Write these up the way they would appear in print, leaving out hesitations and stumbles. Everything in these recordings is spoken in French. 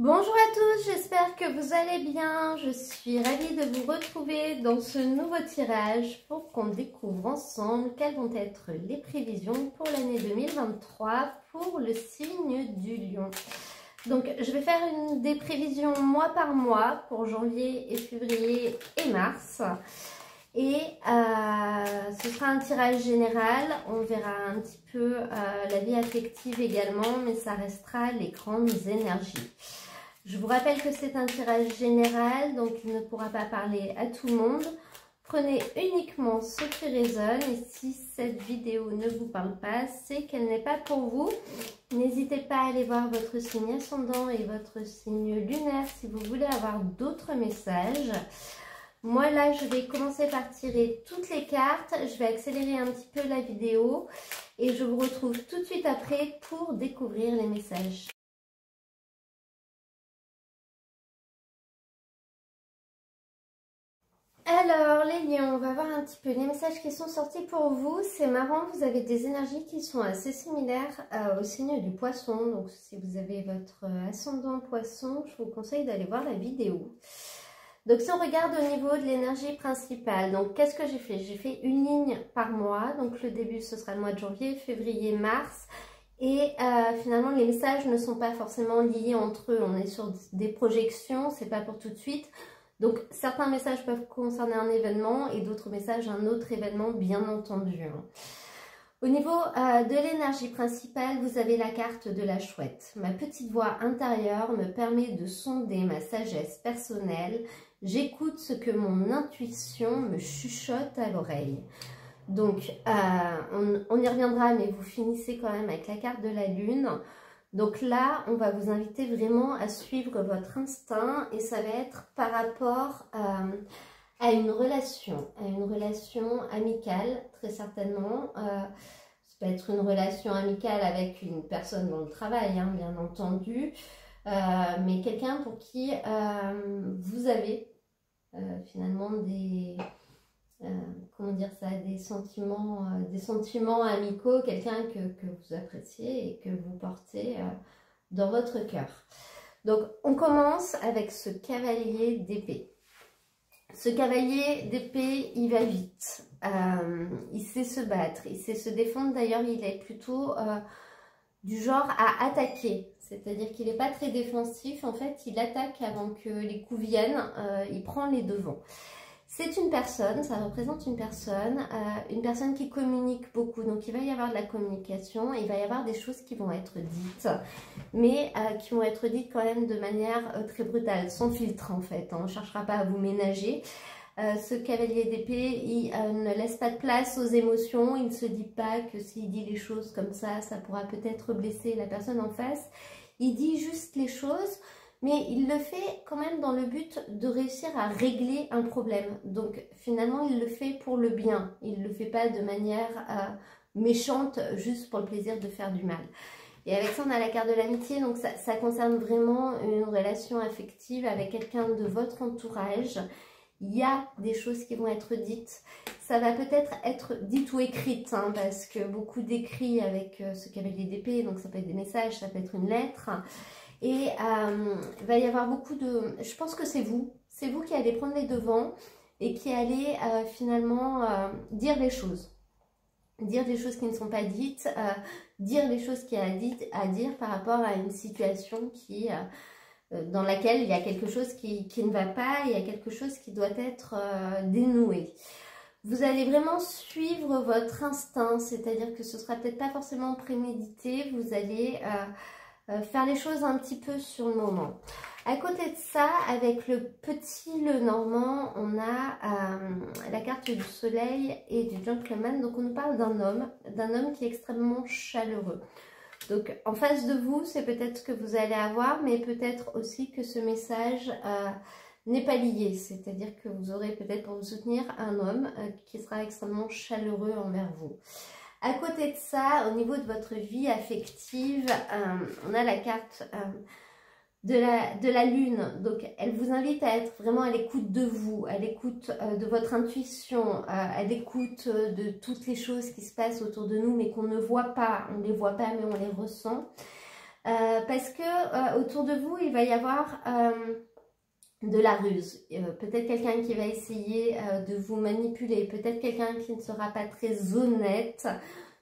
Bonjour à tous, j'espère que vous allez bien. Je suis ravie de vous retrouver dans ce nouveau tirage pour qu'on découvre ensemble quelles vont être les prévisions pour l'année 2023 pour le signe du Lion. Donc je vais faire des prévisions mois par mois pour janvier et février et mars. Et ce sera un tirage général, on verra un petit peu la vie affective également, mais ça restera les grandes énergies. Je vous rappelle que c'est un tirage général, donc il ne pourra pas parler à tout le monde. Prenez uniquement ce qui résonne et si cette vidéo ne vous parle pas, c'est qu'elle n'est pas pour vous. N'hésitez pas à aller voir votre signe ascendant et votre signe lunaire si vous voulez avoir d'autres messages. Moi là, je vais commencer par tirer toutes les cartes. Je vais accélérer un petit peu la vidéo et je vous retrouve tout de suite après pour découvrir les messages. Alors les lions, on va voir un petit peu les messages qui sont sortis pour vous. C'est marrant, vous avez des énergies qui sont assez similaires au signe du poisson. Donc si vous avez votre ascendant poisson, je vous conseille d'aller voir la vidéo. Donc si on regarde au niveau de l'énergie principale, donc qu'est-ce que j'ai fait? J'ai fait une ligne par mois. Donc le début ce sera le mois de janvier, février, mars. Et finalement les messages ne sont pas forcément liés entre eux. On est sur des projections, c'est pas pour tout de suite. Donc, certains messages peuvent concerner un événement et d'autres messages un autre événement, bien entendu. Au niveau de l'énergie principale, vous avez la carte de la chouette. Ma petite voix intérieure me permet de sonder ma sagesse personnelle. J'écoute ce que mon intuition me chuchote à l'oreille. Donc, on y reviendra, mais vous finissez quand même avec la carte de la lune. Donc là, on va vous inviter vraiment à suivre votre instinct et ça va être par rapport à une relation amicale, très certainement. Ça peut être une relation amicale avec une personne dans le travail, hein, bien entendu, mais quelqu'un pour qui vous avez finalement des... comment dire ça, des sentiments amicaux, quelqu'un que vous appréciez et que vous portez dans votre cœur. Donc on commence avec ce cavalier d'épée. Ce cavalier d'épée, il va vite, il sait se battre, il sait se défendre. D'ailleurs, il est plutôt du genre à attaquer, c'est-à-dire qu'il n'est pas très défensif. En fait, il attaque avant que les coups viennent, il prend les devants. C'est une personne, ça représente une personne qui communique beaucoup. Donc, il va y avoir de la communication, il va y avoir des choses qui vont être dites, mais qui vont être dites quand même de manière très brutale, sans filtre en fait. On ne cherchera pas à vous ménager. Ce cavalier d'épée, il ne laisse pas de place aux émotions. Il ne se dit pas que s'il dit les choses comme ça pourra peut-être blesser la personne en face. Il dit juste les choses. Mais il le fait quand même dans le but de réussir à régler un problème. Donc finalement, il le fait pour le bien. Il ne le fait pas de manière méchante, juste pour le plaisir de faire du mal. Et avec ça, on a la carte de l'amitié. Donc ça concerne vraiment une relation affective avec quelqu'un de votre entourage. Il y a des choses qui vont être dites. Ça va peut-être être dites ou écrites, hein, parce que beaucoup d'écrits avec ce cavalier d'épée. Donc ça peut être des messages, ça peut être une lettre. Et il va y avoir beaucoup de... Je pense que c'est vous qui allez prendre les devants et qui allez finalement dire des choses. Dire des choses qui ne sont pas dites, dire des choses qu'il y a à dire par rapport à une situation dans laquelle il y a quelque chose qui ne va pas, il y a quelque chose qui doit être dénoué. Vous allez vraiment suivre votre instinct, c'est-à-dire que ce sera peut-être pas forcément prémédité, vous allez... faire les choses un petit peu sur le moment. À côté de ça, avec le petit Lenormand, on a la carte du soleil et du gentleman. Donc on nous parle d'un homme qui est extrêmement chaleureux. Donc en face de vous, c'est peut-être ce que vous allez avoir, mais peut-être aussi que ce message n'est pas lié. C'est-à-dire que vous aurez peut-être pour vous soutenir un homme qui sera extrêmement chaleureux envers vous. À côté de ça, au niveau de votre vie affective, on a la carte de la lune. Donc, elle vous invite à être vraiment à l'écoute de vous, à l'écoute de votre intuition, à l'écoute de toutes les choses qui se passent autour de nous, mais qu'on ne voit pas. On ne les voit pas, mais on les ressent. Parce que autour de vous, il va y avoir de la ruse. Peut-être quelqu'un qui va essayer de vous manipuler, peut-être quelqu'un qui ne sera pas très honnête.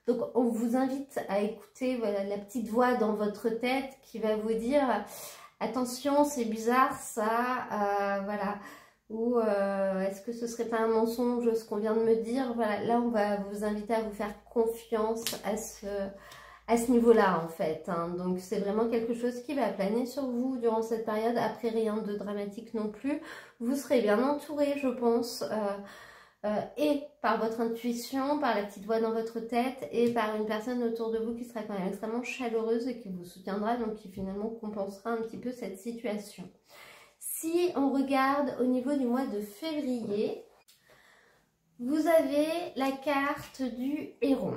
Donc, on vous invite à écouter voilà, la petite voix dans votre tête qui va vous dire « Attention, c'est bizarre ça, voilà. » Ou est-ce que ce serait pas un mensonge ce qu'on vient de me dire? Voilà, là, on va vous inviter à vous faire confiance à ce niveau-là, en fait. Hein. Donc, c'est vraiment quelque chose qui va planer sur vous durant cette période. Après, rien de dramatique non plus. Vous serez bien entouré, je pense. Et par votre intuition, par la petite voix dans votre tête et par une personne autour de vous qui sera quand même extrêmement chaleureuse et qui vous soutiendra, donc qui finalement compensera un petit peu cette situation. Si on regarde au niveau du mois de février, vous avez la carte du héron.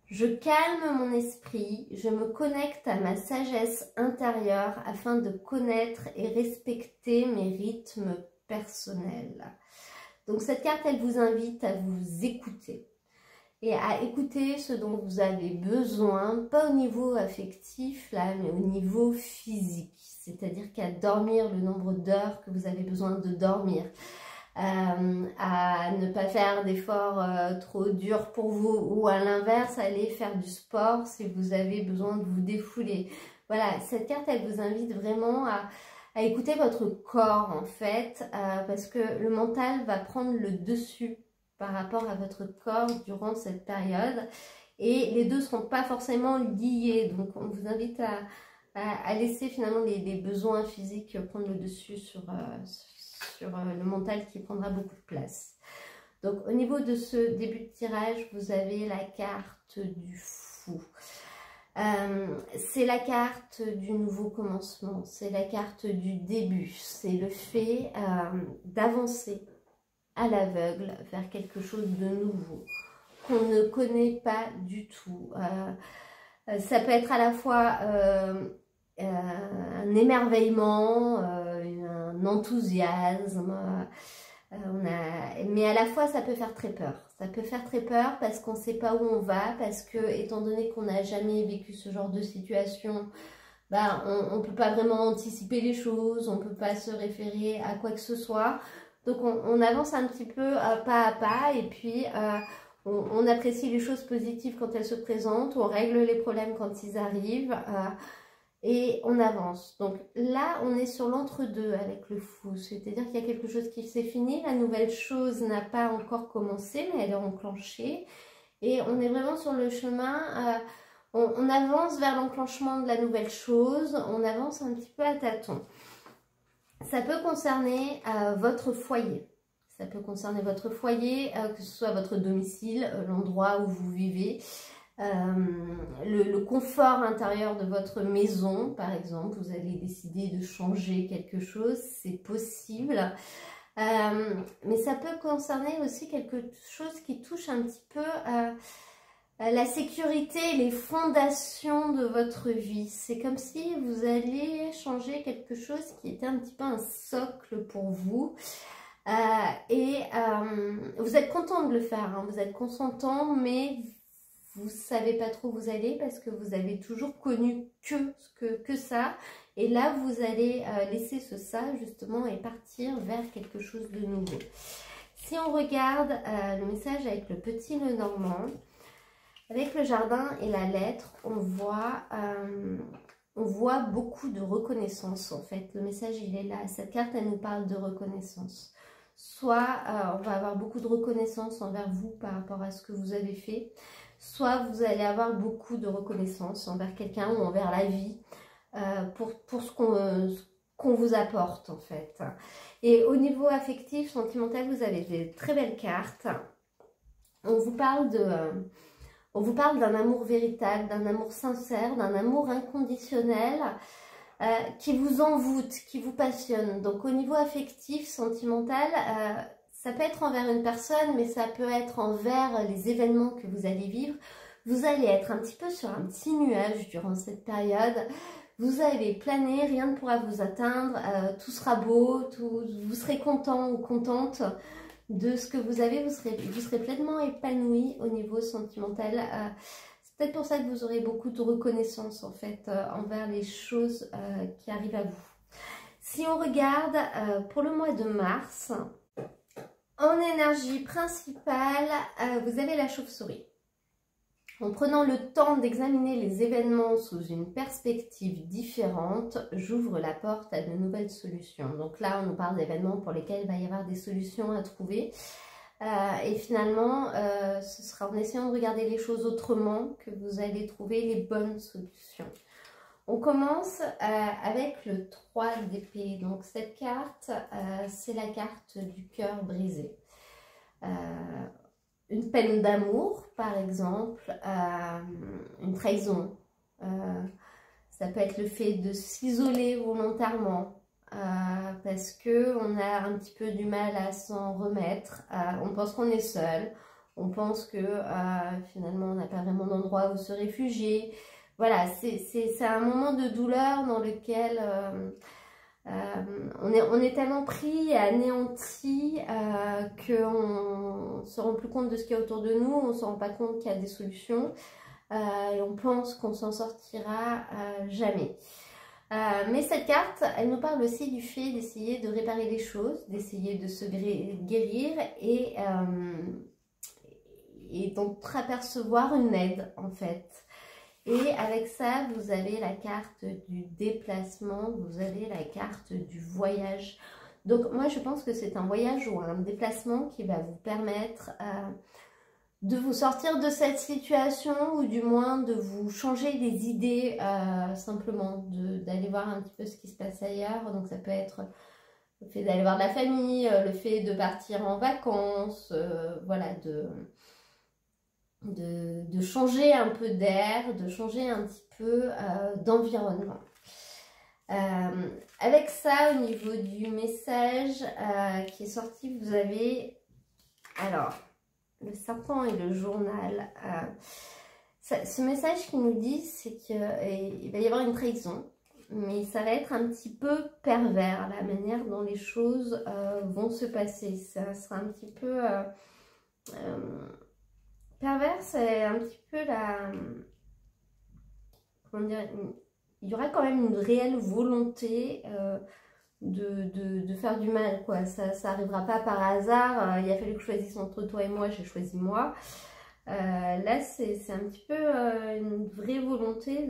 Je calme mon esprit, je me connecte à ma sagesse intérieure afin de connaître et respecter mes rythmes personnels. Donc cette carte, elle vous invite à vous écouter et à écouter ce dont vous avez besoin, pas au niveau affectif là, mais au niveau physique. C'est-à-dire qu'à dormir le nombre d'heures que vous avez besoin de dormir, à ne pas faire d'efforts trop durs pour vous, ou à l'inverse, aller faire du sport si vous avez besoin de vous défouler. Voilà, cette carte, elle vous invite vraiment à écouter votre corps en fait, parce que le mental va prendre le dessus par rapport à votre corps durant cette période, et les deux ne seront pas forcément liés, donc on vous invite à laisser finalement les besoins physiques prendre le dessus sur le mental qui prendra beaucoup de place. Donc au niveau de ce début de tirage, vous avez la carte du fou. C'est la carte du nouveau commencement, c'est la carte du début, c'est le fait d'avancer à l'aveugle vers quelque chose de nouveau qu'on ne connaît pas du tout. Ça peut être à la fois un émerveillement, un enthousiasme, mais à la fois ça peut faire très peur. Ça peut faire très peur parce qu'on ne sait pas où on va, parce que étant donné qu'on n'a jamais vécu ce genre de situation, bah, on ne peut pas vraiment anticiper les choses, on ne peut pas se référer à quoi que ce soit. Donc on avance un petit peu pas à pas, et puis on apprécie les choses positives quand elles se présentent, on règle les problèmes quand ils arrivent, et on avance. Donc là, on est sur l'entre-deux avec le fou, c'est-à-dire qu'il y a quelque chose qui s'est fini, la nouvelle chose n'a pas encore commencé, mais elle est enclenchée, et on est vraiment sur le chemin, on avance vers l'enclenchement de la nouvelle chose, on avance un petit peu à tâtons. Ça peut concerner votre foyer. Ça peut concerner votre foyer, que ce soit votre domicile, l'endroit où vous vivez, le confort intérieur de votre maison, par exemple. Vous allez décider de changer quelque chose, c'est possible. Mais ça peut concerner aussi quelque chose qui touche un petit peu la sécurité, les fondations de votre vie. C'est comme si vous alliez changer quelque chose qui était un petit peu un socle pour vous. Vous êtes content de le faire, hein, vous êtes consentant, mais vous ne savez pas trop où vous allez parce que vous avez toujours connu que ça. Et là, vous allez laisser ça justement et partir vers quelque chose de nouveau. Si on regarde le message avec le petit nœud normand, avec le jardin et la lettre, on voit beaucoup de reconnaissance en fait. Le message, il est là. Cette carte, elle nous parle de reconnaissance. Soit on va avoir beaucoup de reconnaissance envers vous par rapport à ce que vous avez fait, soit vous allez avoir beaucoup de reconnaissance envers quelqu'un ou envers la vie pour ce qu'on vous apporte en fait. Et au niveau affectif, sentimental, vous avez des très belles cartes. On vous parle d'un amour véritable, d'un amour sincère, d'un amour inconditionnel qui vous envoûte, qui vous passionne. Donc au niveau affectif, sentimental, ça peut être envers une personne, mais ça peut être envers les événements que vous allez vivre. Vous allez être un petit peu sur un petit nuage durant cette période. Vous allez planer, rien ne pourra vous atteindre, tout sera beau, vous serez content ou contente de ce que vous avez, vous serez pleinement épanoui au niveau sentimental. peut-être pour ça que vous aurez beaucoup de reconnaissance en fait envers les choses qui arrivent à vous. Si on regarde pour le mois de mars, en énergie principale, vous avez la chauve-souris. En prenant le temps d'examiner les événements sous une perspective différente, j'ouvre la porte à de nouvelles solutions. Donc là, on nous parle d'événements pour lesquels il va y avoir des solutions à trouver. Et finalement, ce sera en essayant de regarder les choses autrement que vous allez trouver les bonnes solutions. On commence avec le 3 d'épée. Donc cette carte, c'est la carte du cœur brisé. Une peine d'amour, par exemple, une trahison. Ça peut être le fait de s'isoler volontairement parce qu'on a un petit peu du mal à s'en remettre. On pense qu'on est seul, on pense que finalement on n'a pas vraiment d'endroit où se réfugier. Voilà, c'est un moment de douleur dans lequel on est tellement pris et anéanti qu'on ne se rend plus compte de ce qu'il y a autour de nous, on ne se rend pas compte qu'il y a des solutions et on pense qu'on s'en sortira jamais. Mais cette carte, elle nous parle aussi du fait d'essayer de réparer les choses, d'essayer de se guérir et d'entreapercevoir une aide en fait. Et avec ça, vous avez la carte du déplacement, vous avez la carte du voyage. Donc moi, je pense que c'est un voyage ou un déplacement qui va vous permettre de vous sortir de cette situation ou du moins de vous changer les idées simplement, d'aller voir un petit peu ce qui se passe ailleurs. Donc ça peut être le fait d'aller voir de la famille, le fait de partir en vacances, voilà, de changer un peu d'air, de changer un petit peu d'environnement. Avec ça, au niveau du message qui est sorti, vous avez alors le serpent et le journal. Ce message qui nous dit, c'est qu'il va y avoir une trahison, mais ça va être un petit peu pervers, la manière dont les choses vont se passer. Ça sera un petit peu... pervers, c'est un petit peu la... Comment dire, il y aura quand même une réelle volonté de faire du mal, quoi. Ça arrivera pas par hasard. Il a fallu que je choisisse entre toi et moi, j'ai choisi moi. Là, c'est un petit peu une vraie volonté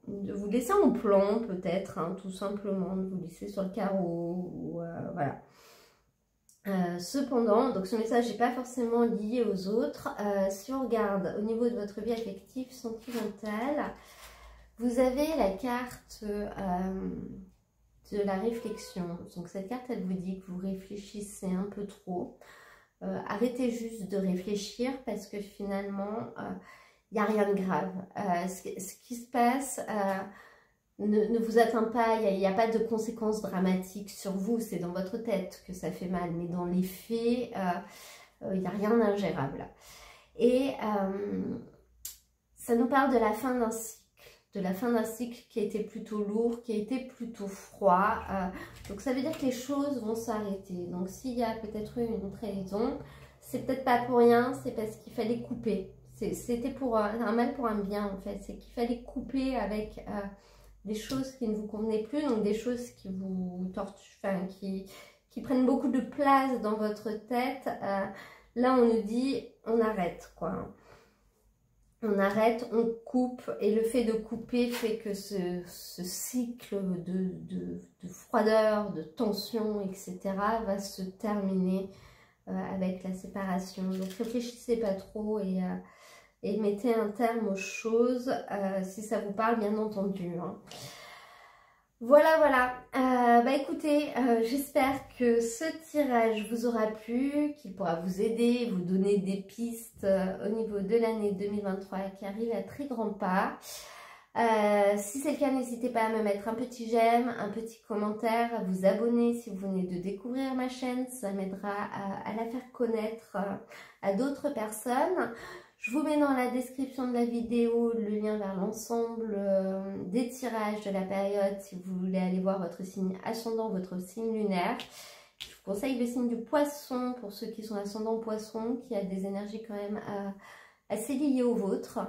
de vous laisser en plan, peut-être, hein, tout simplement, de vous laisser sur le carreau, ou, voilà. Cependant, donc ce message n'est pas forcément lié aux autres. Si on regarde au niveau de votre vie affective, sentimentale, vous avez la carte de la réflexion. Donc cette carte, elle vous dit que vous réfléchissez un peu trop. Arrêtez juste de réfléchir parce que finalement, il n'y a rien de grave. Ce qui se passe... Ne vous atteint pas, il n'y a pas de conséquences dramatiques sur vous, c'est dans votre tête que ça fait mal, mais dans les faits, il n'y a rien d'ingérable. Et ça nous parle de la fin d'un cycle, qui a été plutôt lourd, qui a été plutôt froid. Donc ça veut dire que les choses vont s'arrêter. Donc s'il y a peut-être eu une trahison, c'est peut-être pas pour rien, c'est parce qu'il fallait couper. C'était pour un mal pour un bien en fait, c'est qu'il fallait couper avec... des choses qui ne vous convenaient plus, donc des choses qui vous torturent, enfin, qui prennent beaucoup de place dans votre tête. Là, on nous dit, on arrête, quoi. On arrête, on coupe, et le fait de couper fait que ce cycle de froideur, de tension, etc. va se terminer avec la séparation. Donc, réfléchissez pas trop et mettez un terme aux choses, si ça vous parle, bien entendu. Hein. Voilà, voilà. Bah écoutez, j'espère que ce tirage vous aura plu, qu'il pourra vous aider, vous donner des pistes au niveau de l'année 2023 qui arrive à très grands pas. Si c'est le cas, n'hésitez pas à me mettre un petit j'aime, un petit commentaire, à vous abonner si vous venez de découvrir ma chaîne. Ça m'aidera à la faire connaître à d'autres personnes. Je vous mets dans la description de la vidéo le lien vers l'ensemble des tirages de la période si vous voulez aller voir votre signe ascendant, votre signe lunaire. Je vous conseille le signe du poisson pour ceux qui sont ascendant poisson, qui a des énergies quand même assez liées aux vôtres.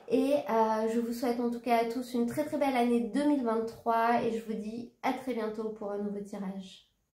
Et je vous souhaite en tout cas à tous une très très belle année 2023 et je vous dis à très bientôt pour un nouveau tirage.